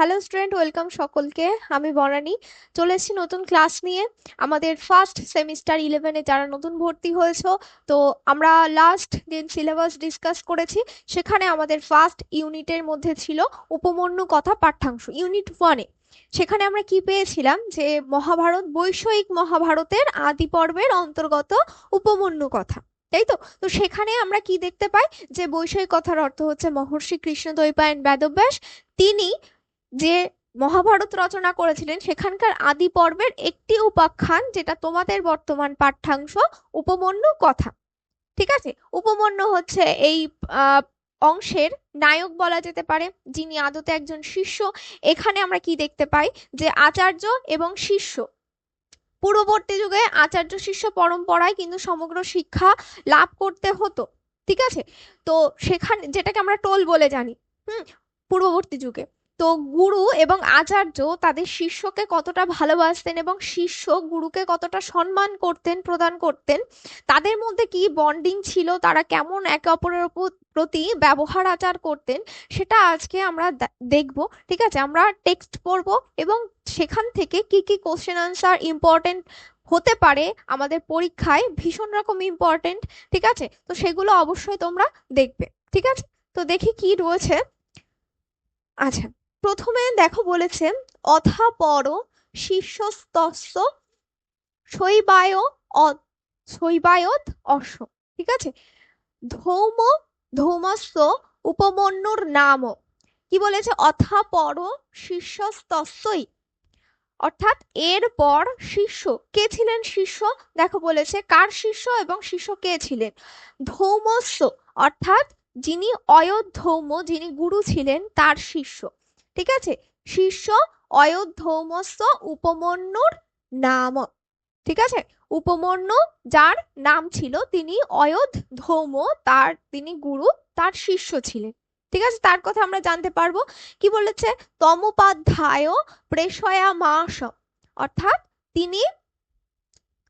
Hello student, welcome সকলকে। আমি বনানী চলে এসেছি নতুন ক্লাস নিয়ে। আমাদের ফার্স্ট সেমিস্টার 11-এ যারা নতুন ভর্তি হয়েছো, তো আমরা লাস্ট দিন সিলেবাস ডিসকাস করেছি। সেখানে আমাদের ফার্স্ট ইউনিটের মধ্যে ছিল উপমন্যু কথা পাঠ্যাংশ, ইউনিট 1-এ। সেখানে আমরা কি পেয়েছিলাম যে মহাভারত, বৈষয়িক মহাভারতের আদি পর্বের অন্তর্গত উপমন্যু কথা, তাই তো। তো সেখানে আমরা কি দেখতে পাই যে বৈষয়িক কথার অর্থ হচ্ছে মহর্ষি কৃষ্ণদ্বৈপায়ন বেদব্যাস। তিনি যে মহাভারত রচনা করেছিলেন সেখানকার আদি পর্বের একটি উপাখ্যান, যেটা তোমাদের বর্তমান পাঠ্যাংশ, উপমন্যু কথা। ঠিক আছে, উপমন্যু হচ্ছে এই আহ অংশের নায়ক বলা যেতে পারে, যিনি আদতে একজন শিষ্য। এখানে আমরা কি দেখতে পাই যে আচার্য এবং শিষ্য, পূর্ববর্তী যুগে আচার্য শিষ্য পরম্পরায় কিন্তু সমগ্র শিক্ষা লাভ করতে হতো। ঠিক আছে, তো সেখানে যেটাকে আমরা টোল বলে জানি। হুম, পূর্ববর্তী যুগে তো গুরু এবং আচার্য তাদের শিষ্যকে কতটা ভালোবাসতেন এবং শিষ্য গুরুকে কতটা সম্মান করতেন, প্রদান করতেন, তাদের মধ্যে কি বন্ডিং ছিল, তারা কেমন একে অপরের প্রতি ব্যবহার আচার করতেন, সেটা আজকে আমরা দেখবো। ঠিক আছে, আমরা টেক্সট পড়বো এবং সেখান থেকে কি কি কোশ্চেন আনসার ইম্পর্টেন্ট হতে পারে আমাদের পরীক্ষায়, ভীষণ রকম ইম্পর্টেন্ট। ঠিক আছে, তো সেগুলো অবশ্যই তোমরা দেখবে। ঠিক আছে, তো দেখি কি রয়েছে। আচ্ছা, প্রথমে দেখো বলেছে অথাপর শীর্ষস্তস্য শৈবায় শৈবায়ত অশ্ব। ঠিক আছে, ধৌম ধৌমস্য উপমন্যুর নাম। কি বলেছে? অথাপর শীর্ষস্তস্যই, অর্থাৎ এরপর শিষ্য কে ছিলেন? শিষ্য, দেখো বলেছে কার শিষ্য এবং শিষ্য কে ছিলেন? ধৌমস্য, অর্থাৎ যিনি অয়োধৌম, যিনি গুরু ছিলেন তার শিষ্য। ঠিক আছে, শিষ্য অয়োধৌমস্য উপমন্যুর নাম। ঠিক আছে, উপমন্যু যার নাম ছিল, তিনি অয়োধৌম, তিনি গুরু, তার শিষ্য ছিলেন। ঠিক আছে, তার কথা আমরা জানতে পারবো। কি বলেছে? তমোপাধ্যায় প্রেষয়ামাস, অর্থাৎ তিনি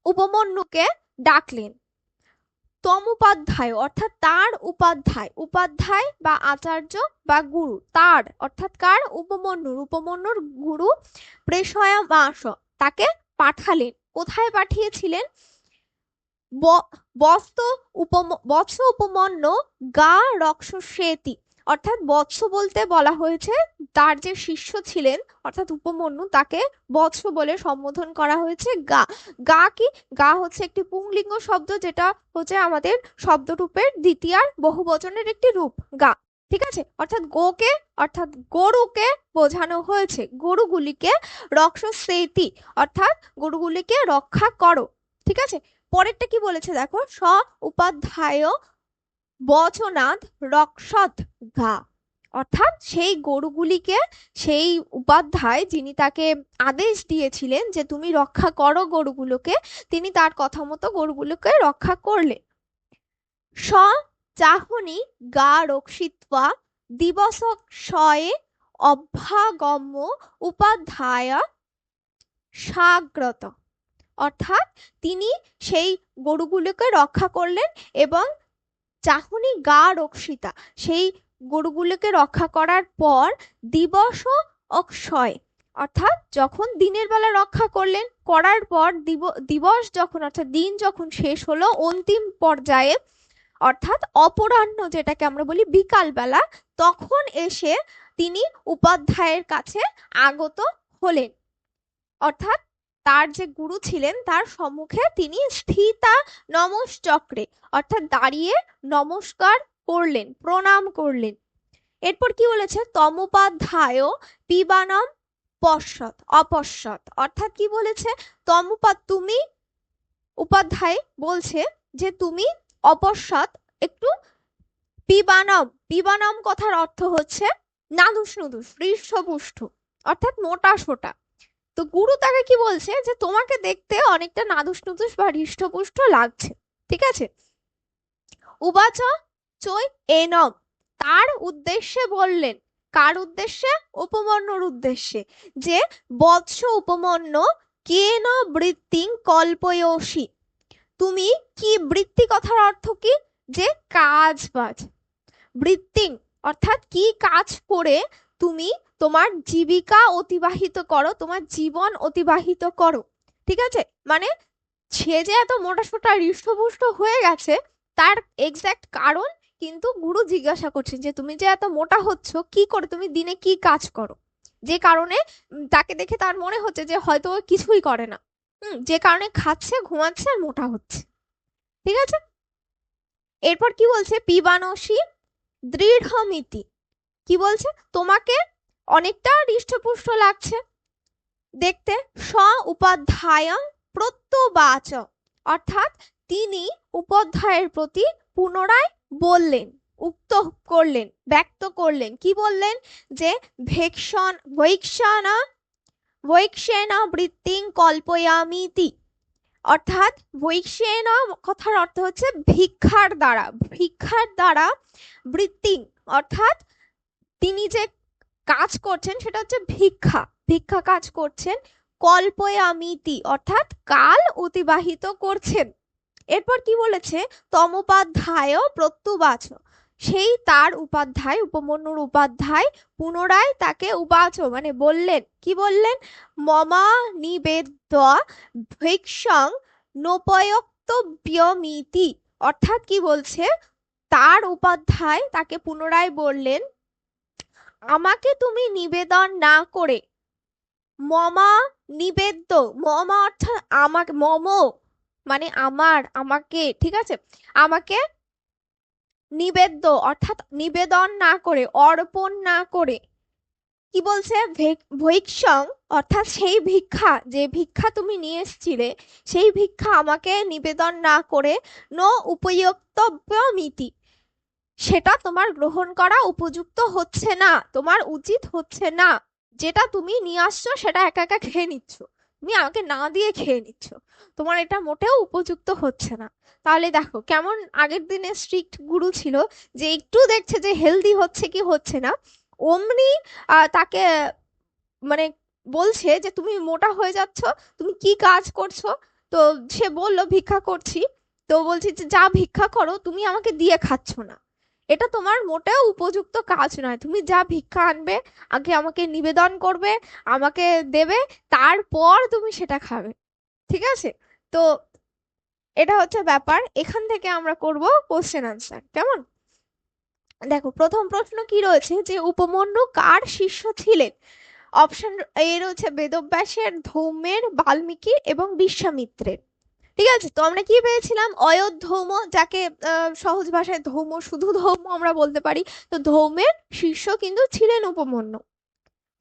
উপমন্যুকে ডাকলেন। তমোপাধ্যায় অর্থাৎ তার উপাধ্যায়, উপাধ্যায় বা আচার্য বা গুরু, তার অর্থাৎ কার? উপমন্যুর, উপমন্যুর গুরু প্রেষয়ামাস, তাকে পাঠালেন। কোথায় পাঠিয়েছিলেন? বস্ত বৎস উপমন্য গা রক্ষসেতি, অর্থাৎ বৎস বলতে বলা হয়েছে তার যে শিষ্য ছিলেন অর্থাৎ উপমন্যু, তাকে বৎস বলে সম্বোধন করা হয়েছে। গা, গা কি? গা হচ্ছে একটি পুংলিঙ্গ শব্দ, যেটা হচ্ছে আমাদের শব্দরূপের দ্বিতীয়ার বহুবচনের একটি রূপ, গা। ঠিক আছে, অর্থাৎ গোকে, অর্থাৎ গরুকে বোঝানো হয়েছে, গরুগুলিকে রক্ষসেতি, অর্থাৎ গরুগুলিকে রক্ষা করো। ঠিক আছে, পরেরটা কি বলেছে দেখো, স উপাধ্যায় বচনাদ রক্ষত ঘা, অর্থাৎ সেই গরুগুলিকে, সেই উপাধ্যায় যিনি তাকে আদেশ দিয়েছিলেন যে তুমি রক্ষা করো গরুগুলোকে, তিনি তার কথা মতো গরুগুলোকে রক্ষা করলেন। স চাহনি গা রক্ষিত্বা দিবসক্ষয়ে অভ্যাগম্য উপাধ্যায় সাগ্রত, অর্থাৎ তিনি সেই গরুগুলোকে রক্ষা করলেন এবং চাহনি গা রক্ষিতা, সেই গরুগুলোকে রক্ষা করার পর দিবস অক্ষয়, অর্থাৎ যখন দিনের বেলা রক্ষা করলেন, করার পর দিবস যখন, অর্থাৎ দিন যখন শেষ হলো, অন্তিম পর্যায়ে, অর্থাৎ অপরাহ্ন যেটাকে আমরা বলি বিকাল বেলা, তখন এসে তিনি উপাধ্যায়ের কাছে আগত হলেন। অর্থাৎ তার যে গুরু ছিলেন তার সম্মুখে তিনি স্থিতা নমশ্চক্রে, অর্থাৎ দাঁড়িয়ে নমস্কার করলেন, প্রণাম করলেন। এরপর কি বলেছে? তমোপাধ্যায় পিবানম পশ্চাৎ অপশ্চাৎ, অর্থাৎ কি বলেছে? তুমি, উপাধ্যায় বলছে যে তুমি অপশ্চাৎ, একটু পিবানম, পিবানম কথার অর্থ হচ্ছে নাদুস নুদুস, হৃষ্টপুষ্ট, অর্থাৎ মোটা সোটা। তো গুরু তাকে কি বলছে যে তোমাকে দেখতে অনেকটা নাদুস নুদুস বা হৃষ্টপুষ্ট লাগছে। ঠিক আছে, উবাচ চৈ এনম, তার উদ্দেশ্যে বললেন। কার উদ্দেশ্যে? উপমন্যুর উদ্দেশ্যে, যে বৎস উপমন্য কেন বৃত্তিং কল্পয়সি, তুমি কি, বৃত্তি কথার অর্থ কি? যে কাজ বাজ, বৃত্তিং অর্থাৎ কি কাজ করে তুমি তোমার জীবিকা অতিবাহিত করো, তোমার জীবন অতিবাহিত করো। ঠিক আছে, মানে সে যে এত মোটা সোটা হৃষ্টপুষ্ট হয়ে গেছে তার এক্সাক্ট কারণ কিন্তু গুরু জিজ্ঞাসা করছেন যে তুমি যে এত মোটা হচ্ছ কি করে, তুমি দিনে কি কাজ করো, যে কারণে তাকে দেখে তার মনে হচ্ছে যে হয়তো ও কিছুই করে না, যে কারণে খাচ্ছে ঘুমাচ্ছে আর মোটা হচ্ছে। ঠিক আছে, এরপর কি বলছে, পিবানসি দৃঢ়মিতি, কি বলছে, তোমাকে অনেকটা হৃষ্টপুষ্ট লাগছে দেখতে। স উপাধ্যায় প্রত্যবাচ, অর্থাৎ তিনি উপাধ্যায়ের প্রতি পুনরায় বললেন, উক্ত করলেন, ব্যক্ত করলেন, কি বললেন, যে ভৈক্ষেন বৃত্তিং কল্পয়ামিতি, অর্থাৎ ভৈক্ষেন কথার অর্থ হচ্ছে ভিক্ষার দ্বারা, ভিক্ষার দ্বারা বৃত্তিং, অর্থাৎ তিনি যে কাজ করছেন সেটা হচ্ছে ভিক্ষা, ভিক্ষা কাজ করছেন, কল্পয়ামিতি অর্থাৎ কাল অতিবাহিত করছেন। এরপর কি বলেছে, তমোপাধ্যায় প্রত্যুবাচ, সেই তার উপাধ্যায়, উপমন্যুর উপাধ্যায় পুনরায় তাকে উবাচ মানে বললেন, কি বললেন, মমা নিবেদ্য ভিক্ষং নোপয়ক্তব্যমিতি, অর্থাৎ কি বলছে, তার উপাধ্যায় তাকে পুনরায় বললেন, আমাকে তুমি নিবেদন না করে, মমা নিবেদ্য, মমা অর্থাৎ আমাকে, মম মানে আমার, আমাকে, ঠিক আছে, আমাকে নিবেদ্য অর্থাৎ নিবেদন না করে, অর্পণ না করে, কি বলছে, ভৈক্ষং অর্থাৎ সেই ভিক্ষা, যে ভিক্ষা তুমি নিয়ে এসেছিলে সেই ভিক্ষা আমাকে নিবেদন না করে, ন উপযুক্তব্যমিতি, সেটা তোমার গ্রহণ করা উপযুক্ত হচ্ছে না, তোমার উচিত হচ্ছে না, যেটা তুমি নিয়ে আসছো সেটা একা একা খেয়ে নিচ্ছ, তুমি আমাকে না দিয়ে খেয়ে নিচ্ছ, তোমার এটা মোটেও উপযুক্ত হচ্ছে না। তাহলে দেখো কেমন আগের দিনে স্ট্রিক্ট গুরু ছিল, যে একটু দেখছে যে হেলদি হচ্ছে কি হচ্ছে না, অমনি তাকে মানে বলছে যে তুমি মোটা হয়ে যাচ্ছ, তুমি কি কাজ করছো। তো সে বলল ভিক্ষা করছি, তো বলছি যে যা ভিক্ষা করো, তুমি আমাকে দিয়ে খাচ্ছ না, এটা তোমার মোটেও উপযুক্ত কাজ নয়, তুমি যা ভিক্ষা আনবে আগে আমাকে নিবেদন করবে, আমাকে দেবে, তারপর তুমি সেটা খাবে। ঠিক আছে, তো এটা হচ্ছে ব্যাপার, এখান থেকে আমরা করব কোশ্চেন আনসার, কেমন। দেখো প্রথম প্রশ্ন কি রয়েছে, যে উপমন্যু কার শিষ্য ছিলেন। অপশন এ রয়েছে বেদব্যাসের, ধৌমের, বাল্মীকির এবং বিশ্বামিত্রের। ঠিক আছে, তো আমরা কি পেয়েছিলাম, অয়োধ্যৌম, যাকে সহজ ভাষায় ধৌম, শুধু ধৌম আমরা বলতে পারি, তো ধৌমের শিষ্য কিন্তু ছিলেন উপমন্যু।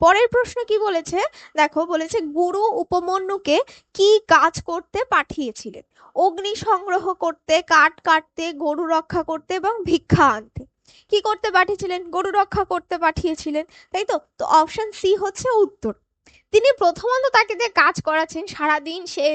পরের প্রশ্ন কি বলেছে, দেখো বলেছে গুরু উপমন্যুকে কি কাজ করতে পাঠিয়েছিলেন, অগ্নি সংগ্রহ করতে, কাঠ কাটতে, গরু রক্ষা করতে এবং ভিক্ষা আনতে। কি করতে পাঠিয়েছিলেন, গরু রক্ষা করতে পাঠিয়েছিলেন, তাই তো। তো অপশন সি হচ্ছে উত্তর। তিনি প্রথমত তাকে যে কাজ করাচ্ছেন, সারাদিন সে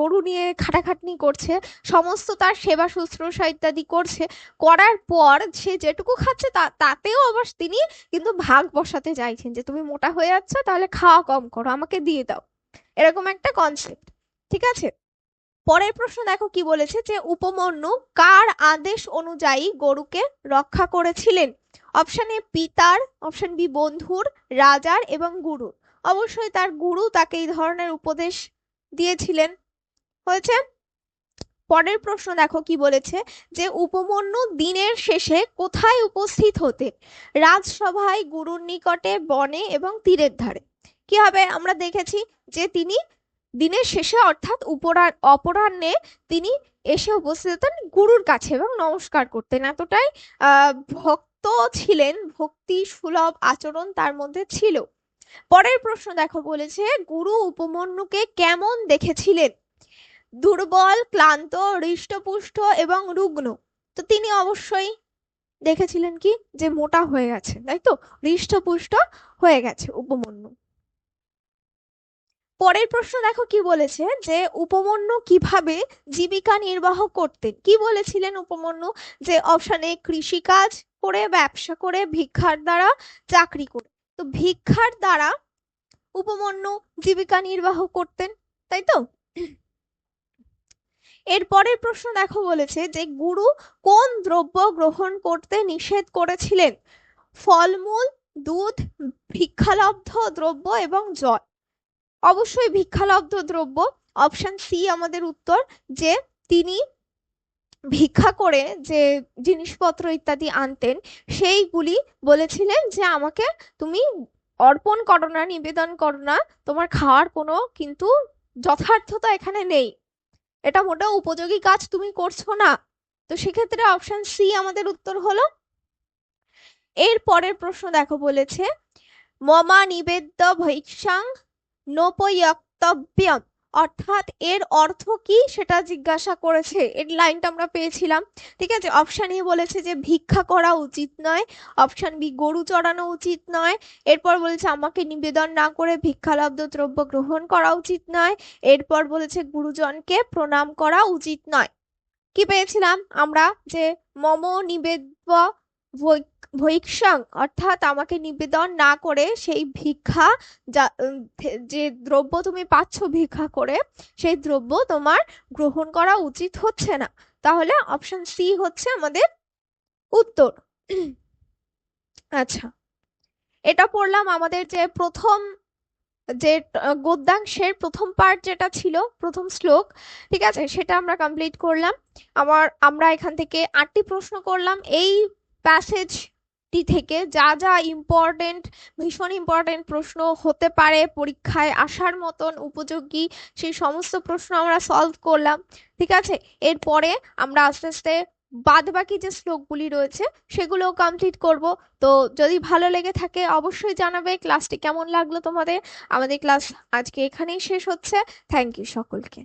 গরু নিয়ে খাটাখাটনি করছে, সমস্ত তার সেবা শুশ্রূষা ইত্যাদি করছে, করার পর সে যেটুকু খাচ্ছে তাতেও আবার তিনি কিন্তু ভাগ বসাতে চাইছেন, যে তুমি মোটা হয়ে যাচ্ছ তাহলে খাওয়া কম করো, আমাকে দিয়ে দাও, এরকম একটা কনসেপ্ট। ঠিক আছে, পরের প্রশ্ন দেখো কি বলেছে, যে উপমন্যু কার আদেশ অনুযায়ী গরুকে রক্ষা করেছিলেন। অপশন এ পিতার, অপশন বি বন্ধুর, রাজার এবং গুরু। অবশ্যই তার গুরু তাকে এই ধরনের উপদেশ দিয়েছিলেন। হয়েছে। পরের প্রশ্ন দেখো কি বলেছে, যে উপমন্যু দিনের শেষে কোথায় উপস্থিত হতেন, রাজসভায়, গুরুর নিকটে, বনে এবং তীরের ধারে। কি হবে, আমরা দেখেছি যে তিনি দিনের শেষে অর্থাৎ অপরাহ্নে তিনি এসে উপস্থিত হতেন গুরুর কাছে এবং নমস্কার করতেন, এতটাই ভক্ত ছিলেন, ভক্তি সুলভ আচরণ তার মধ্যে ছিল। পরের প্রশ্ন দেখো বলেছে, গুরু উপমন্যুকে কেমন দেখেছিলেন, দুর্বল, ক্লান্ত, হৃষ্টপুষ্ট এবং রুগ্ন। তো তিনি অবশ্যই দেখেছিলেন কি, যে মোটা হয়ে গেছে, তাই তো, হৃষ্টপুষ্ট হয়ে গেছে উপমন্যু। পরের প্রশ্ন দেখো কি বলেছে, যে উপমন্যু কিভাবে জীবিকা নির্বাহ করতেন, কি বলেছিলেন উপমন্যু, যে অপশনে কৃষিকাজ করে, ব্যবসা করে, ভিক্ষার দ্বারা, চাকরি করে। তো ভিক্ষার দ্বারা উপমন্যু জীবিকা নির্বাহ করতেন, তাই তো। এর পরের প্রশ্ন দেখো বলেছে, যে গুরু কোন দ্রব্য গ্রহণ করতে নিষেধ করেছিলেন, ফলমূল, দুধ, ভিক্ষালব্ধ দ্রব্য এবং জল। অবশ্যই ভিক্ষালব্ধ দ্রব্য, অপশন সি আমাদের উত্তর, যে তিনি ভিক্ষা করে যে জিনিসপত্র ইত্যাদি আনতেন সেইগুলি বলেছিলেন যে আমাকে তুমি অর্পণ করো না, নিবেদন করো না, তোমার খাওয়ার কোনো কিন্তু যথার্থতা এখানে নেই, এটা মোটেও উপযোগী কাজ তুমি করছো না। তো সেক্ষেত্রে অপশন সি আমাদের উত্তর হলো। এর পরের প্রশ্ন দেখো, বলেছে মমা নিবেদ্য ভৈক্ষাং নোপয়ক্তব্যম, অর্থাৎ এর অর্থ কি সেটা জিজ্ঞাসা করেছে। এর লাইনটা আমরা পেয়েছিলাম, ঠিক আছে। অপশন এ বলেছে যে ভিক্ষা করা উচিত নয়, অপশন বি গরু চড়ানো উচিত নয়, এরপর বলেছে আমাকে নিবেদন না করে ভিক্ষালব্ধ দ্রব্য গ্রহণ করা উচিত নয়, এরপর বলেছে গুরুজনকে প্রণাম করা উচিত নয়। কি পেয়েছিলাম আমরা, যে মম নিবেদ্য ভৈক্ষাং, অর্থাৎ আমাকে নিবেদন না করে সেই ভিক্ষা, যে দ্রব্য তুমি পাচ্ছ ভিক্ষা করে, সেই দ্রব্য তোমার গ্রহণ করা উচিত হচ্ছে না। তাহলে অপশন সি হচ্ছে আমাদের উত্তর। আচ্ছা, এটা পড়লাম আমাদের যে প্রথম, যে গদ্যাংশের প্রথম পার্ট যেটা ছিল, প্রথম শ্লোক, ঠিক আছে, সেটা আমরা কমপ্লিট করলাম। আমরা এখান থেকে 8টি প্রশ্ন করলাম। এই প্যাসেজটি থেকে যা যা ইম্পর্টেন্ট, ভীষণ ইম্পর্টেন্ট প্রশ্ন হতে পারে পরীক্ষায় আসার মতন উপযোগী, সেই সমস্ত প্রশ্ন আমরা সলভ করলাম, ঠিক আছে। এরপরে আমরা আস্তে আস্তে বাদ বাকি যে শ্লোকগুলি রয়েছে সেগুলোও কমপ্লিট করব। তো যদি ভালো লেগে থাকে অবশ্যই জানাবে ক্লাসটি কেমন লাগলো তোমাদের। আমাদের ক্লাস আজকে এখানেই শেষ হচ্ছে। থ্যাংক ইউ সকলকে।